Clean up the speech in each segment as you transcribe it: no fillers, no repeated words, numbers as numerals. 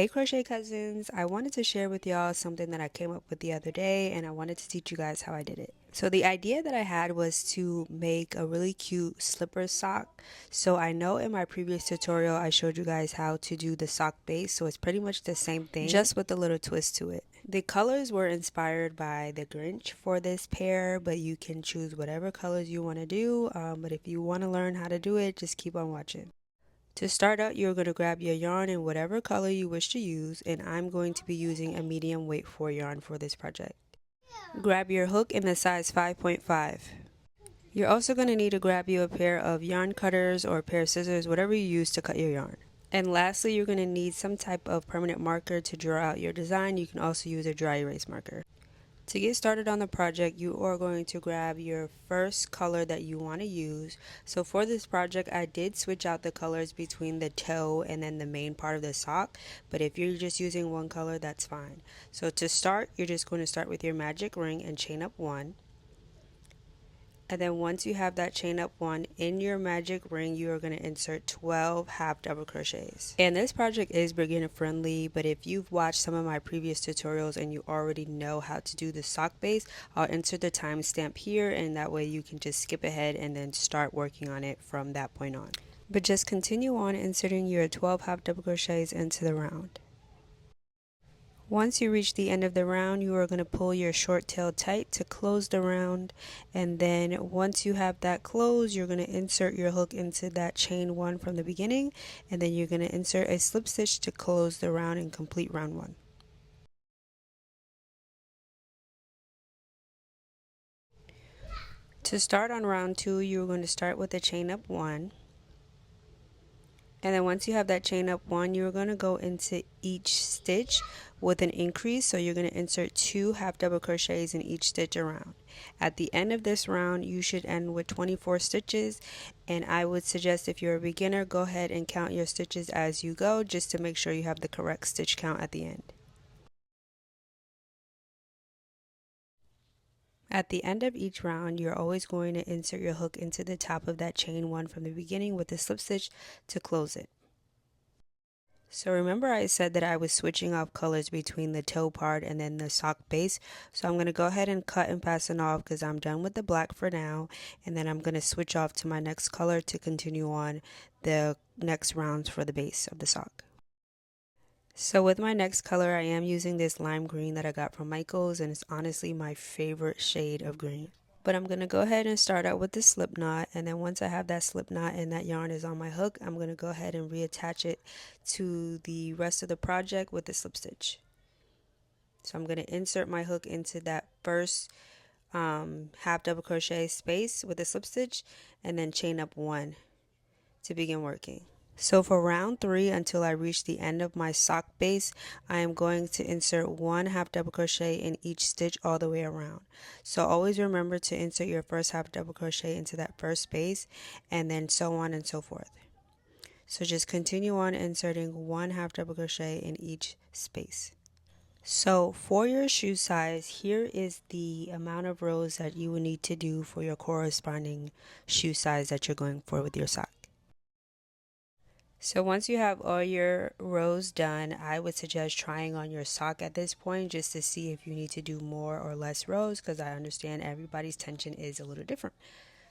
Hey crochet cousins, I wanted to share with y'all something that I came up with the other day, and I wanted to teach you guys how I did it. So the idea that I had was to make a really cute slipper sock. So I know in my previous tutorial I showed you guys how to do the sock base, so it's pretty much the same thing, just with a little twist to it. The colors were inspired by the Grinch for this pair, but you can choose whatever colors you want to do. But if you want to learn how to do it, just keep on watching. To start out, you're going to grab your yarn in whatever color you wish to use, and I'm going to be using a medium weight 4 yarn for this project. Grab your hook in the size 5.5. You're also going to need to grab you a pair of yarn cutters or a pair of scissors, whatever you use to cut your yarn. And lastly, you're going to need some type of permanent marker to draw out your design. You can also use a dry erase marker. To get started on the project, you are going to grab your first color that you want to use. So for this project, I did switch out the colors between the toe and then the main part of the sock. But if you're just using one color, that's fine. So to start, you're just going to start with your magic ring and chain up 1. And then once you have that chain up 1 in your magic ring, you are going to insert 12 half double crochets. And this project is beginner friendly, but if you've watched some of my previous tutorials and you already know how to do the sock base, I'll insert the timestamp here, and that way you can just skip ahead and then start working on it from that point on. But just continue on inserting your 12 half double crochets into the round. Once you reach the end of the round, you are going to pull your short tail tight to close the round, and then once you have that closed, you're going to insert your hook into that chain 1 from the beginning, and then you're going to insert a slip stitch to close the round and complete round 1. To start on round 2, you're going to start with a chain up 1. And then once you have that chain up 1, you're going to go into each stitch with an increase. So you're going to insert 2 half double crochets in each stitch around. At the end of this round, you should end with 24 stitches. And I would suggest, if you're a beginner, go ahead and count your stitches as you go, just to make sure you have the correct stitch count at the end. At the end of each round, you're always going to insert your hook into the top of that chain 1 from the beginning with a slip stitch to close it. So remember I said that I was switching off colors between the toe part and then the sock base. So I'm going to go ahead and cut and pass it off because I'm done with the black for now. And then I'm going to switch off to my next color to continue on the next rounds for the base of the sock. So with my next color, I am using this lime green that I got from Michaels, and it's honestly my favorite shade of green. But I'm going to go ahead and start out with the slip knot, and then once I have that slip knot and that yarn is on my hook, I'm going to go ahead and reattach it to the rest of the project with the slip stitch. So I'm going to insert my hook into that first half double crochet space with a slip stitch, and then chain up 1 to begin working. So for round 3, until I reach the end of my sock base, I am going to insert 1 half double crochet in each stitch all the way around. So always remember to insert your first half double crochet into that first space, and then so on and so forth. So just continue on inserting 1 half double crochet in each space. So for your shoe size, here is the amount of rows that you will need to do for your corresponding shoe size that you're going for with your sock. So once you have all your rows done, I would suggest trying on your sock at this point just to see if you need to do more or less rows, because I understand everybody's tension is a little different.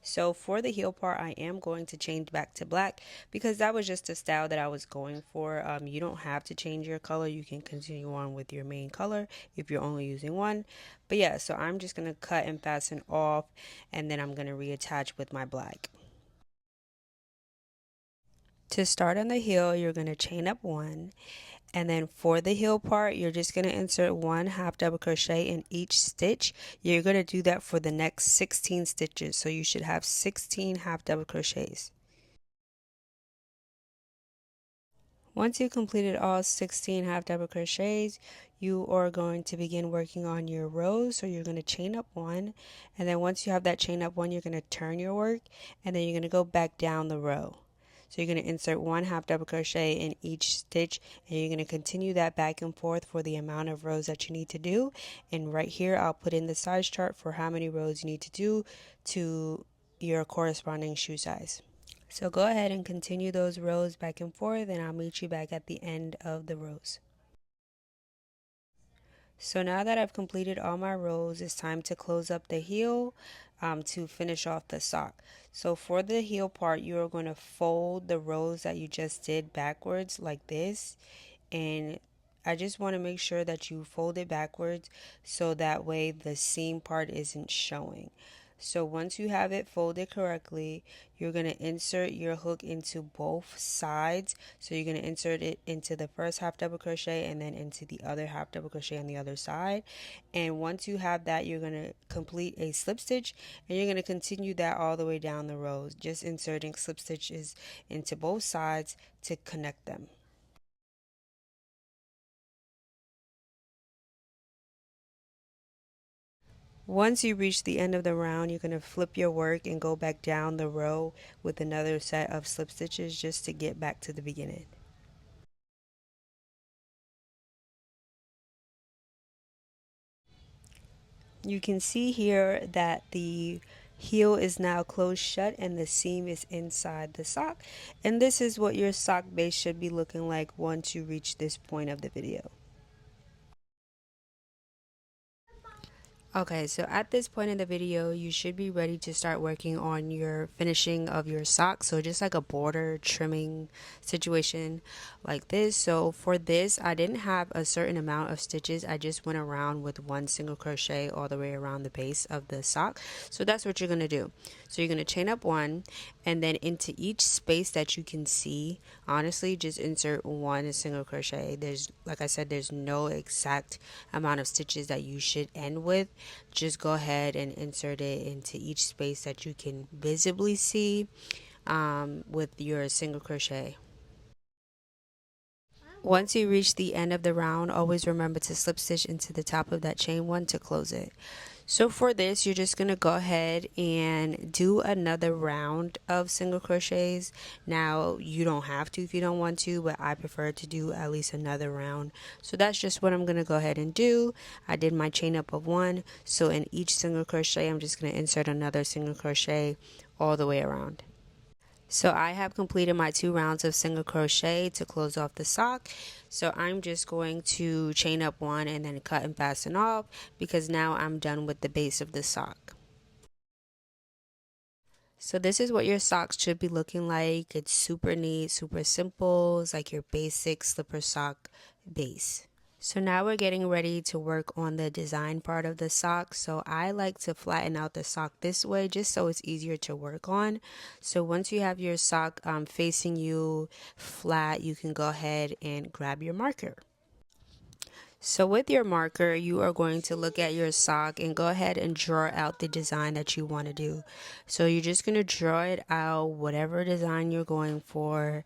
So for the heel part, I am going to change back to black because that was just the style that I was going for. You don't have to change your color. You can continue on with your main color if you're only using one. But yeah, so I'm just going to cut and fasten off, and then I'm going to reattach with my black. To start on the heel, you're going to chain up 1, and then for the heel part, you're just going to insert 1 half double crochet in each stitch. You're going to do that for the next 16 stitches, so you should have 16 half double crochets. Once you completed all 16 half double crochets, you are going to begin working on your rows. So you're going to chain up 1, and then once you have that chain up 1, you're going to turn your work, and then you're going to go back down the row. So you're going to insert 1 half double crochet in each stitch, and you're going to continue that back and forth for the amount of rows that you need to do. And right here, I'll put in the size chart for how many rows you need to do to your corresponding shoe size. So go ahead and continue those rows back and forth, and I'll meet you back at the end of the rows. So now that I've completed all my rows, it's time to close up the heel to finish off the sock. So for the heel part, you are going to fold the rows that you just did backwards like this. And I just want to make sure that you fold it backwards so that way the seam part isn't showing. So once you have it folded correctly, you're going to insert your hook into both sides. So you're going to insert it into the first half double crochet and then into the other half double crochet on the other side. And once you have that, you're going to complete a slip stitch and you're going to continue that all the way down the rows, just inserting slip stitches into both sides to connect them. Once you reach the end of the round, you're going to flip your work and go back down the row with another set of slip stitches just to get back to the beginning. You can see here that the heel is now closed shut and the seam is inside the sock. And this is what your sock base should be looking like once you reach this point of the video. Okay, so at this point in the video, you should be ready to start working on your finishing of your sock. So just like a border trimming situation like this. So for this, I didn't have a certain amount of stitches. I just went around with one single crochet all the way around the base of the sock. So that's what you're going to do. So you're going to chain up one and then into each space that you can see, honestly, just insert one single crochet. There's, like I said, there's no exact amount of stitches that you should end with. Just go ahead and insert it into each space that you can visibly see with your single crochet. Once you reach the end of the round, always remember to slip stitch into the top of that chain one to close it. So for this, you're just going to go ahead and do another round of single crochets. Now, you don't have to if you don't want to, but I prefer to do at least another round. So that's just what I'm going to go ahead and do. I did my chain up of one. So in each single crochet, I'm just going to insert another single crochet all the way around. So I have completed my 2 rounds of single crochet to close off the sock. So I'm just going to chain up one and then cut and fasten off because now I'm done with the base of the sock. So this is what your socks should be looking like. It's super neat, super simple. It's like your basic slipper sock base. So now we're getting ready to work on the design part of the sock. So I like to flatten out the sock this way just so it's easier to work on. So once you have your sock facing you flat, you can go ahead and grab your marker. So with your marker, you are going to look at your sock and go ahead and draw out the design that you want to do. So you're just going to draw it out, whatever design you're going for,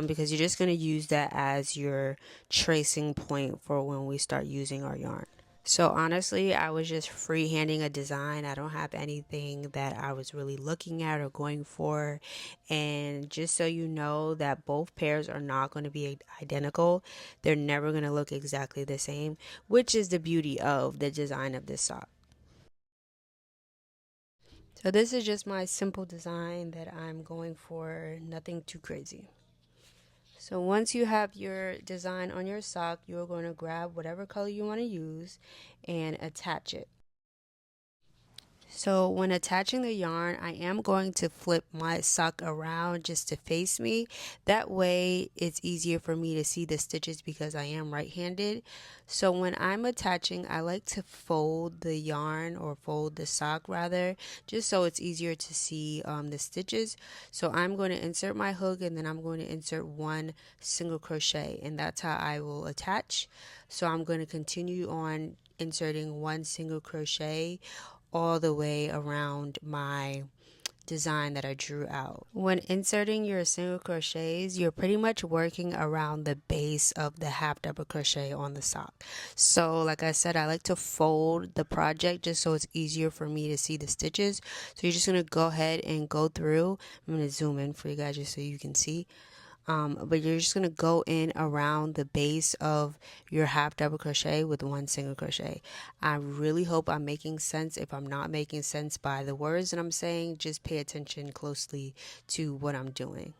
because you're just going to use that as your tracing point for when we start using our yarn. So honestly, I was just freehanding a design. I don't have anything that I was really looking at or going for. And just so you know that both pairs are not going to be identical. They're never going to look exactly the same, which is the beauty of the design of this sock. So this is just my simple design that I'm going for, nothing too crazy. So once you have your design on your sock, you're going to grab whatever color you want to use and attach it. So when attaching the yarn, I am going to flip my sock around just to face me. That way it's easier for me to see the stitches because I am right-handed. So when I'm attaching, I like to fold the yarn or fold the sock rather, just so it's easier to see the stitches. So I'm going to insert my hook and then I'm going to insert one single crochet and that's how I will attach. So I'm going to continue on inserting one single crochet all the way around my design that I drew out. When inserting your single crochets, you're pretty much working around the base of the half double crochet on the sock. So like I said, I like to fold the project just so it's easier for me to see the stitches. So you're just going to go ahead and go through. I'm going to zoom in for you guys just so you can see. But you're just going to go in around the base of your half double crochet with one single crochet. I really hope I'm making sense. If I'm not making sense by the words that I'm saying, just pay attention closely to what I'm doing.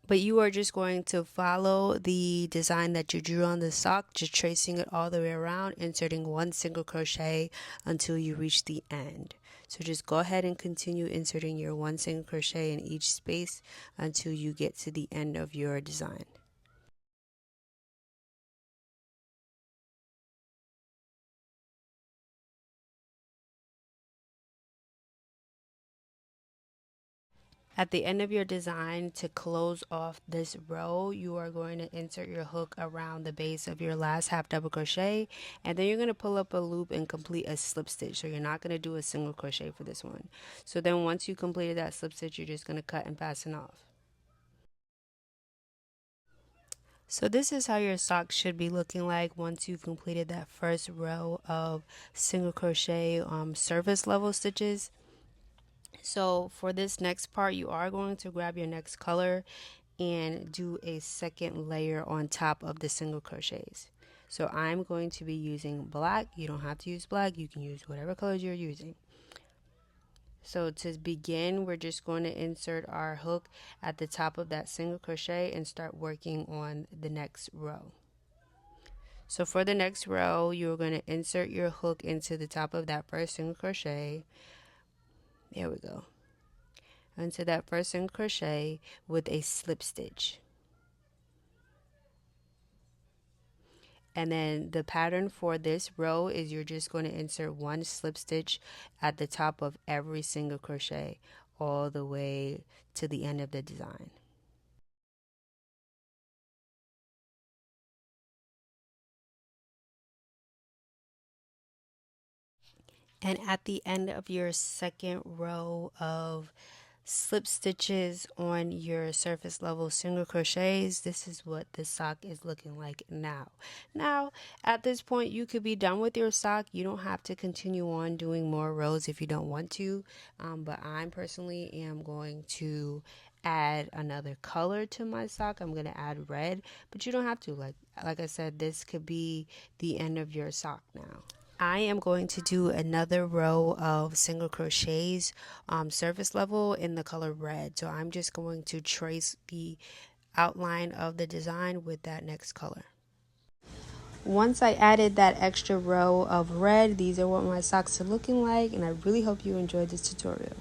But you are just going to follow the design that you drew on the sock, just tracing it all the way around, inserting one single crochet until you reach the end. So just go ahead and continue inserting your one single crochet in each space until you get to the end of your design. At the end of your design, to close off this row, you are going to insert your hook around the base of your last half double crochet, and then you're going to pull up a loop and complete a slip stitch. So you're not going to do a single crochet for this one. So then once you completed that slip stitch, you're just going to cut and fasten off. So this is how your sock should be looking like once you've completed that first row of single crochet surface level stitches. So for this next part, you are going to grab your next color and do a second layer on top of the single crochets. So I'm going to be using black. You don't have to use black. You can use whatever colors you're using. So to begin, we're just going to insert our hook at the top of that single crochet and start working on the next row. So for the next row, you're going to insert your hook into the top of that first single crochet. There we go. Into that first single crochet with a slip stitch. And then the pattern for this row is you're just going to insert one slip stitch at the top of every single crochet all the way to the end of the design. And at the end of your second row of slip stitches on your surface level single crochets, this is what the sock is looking like now. At this point, you could be done with your sock. You don't have to continue on doing more rows if you don't want to, but I personally am going to add another color to my sock. I'm going to add red, but you don't have to. Like I said, this could be the end of your sock now. I am going to do another row of single crochets surface level in the color red. So I'm just going to trace the outline of the design with that next color. Once I added that extra row of red, these are what my socks are looking like, and I really hope you enjoyed this tutorial.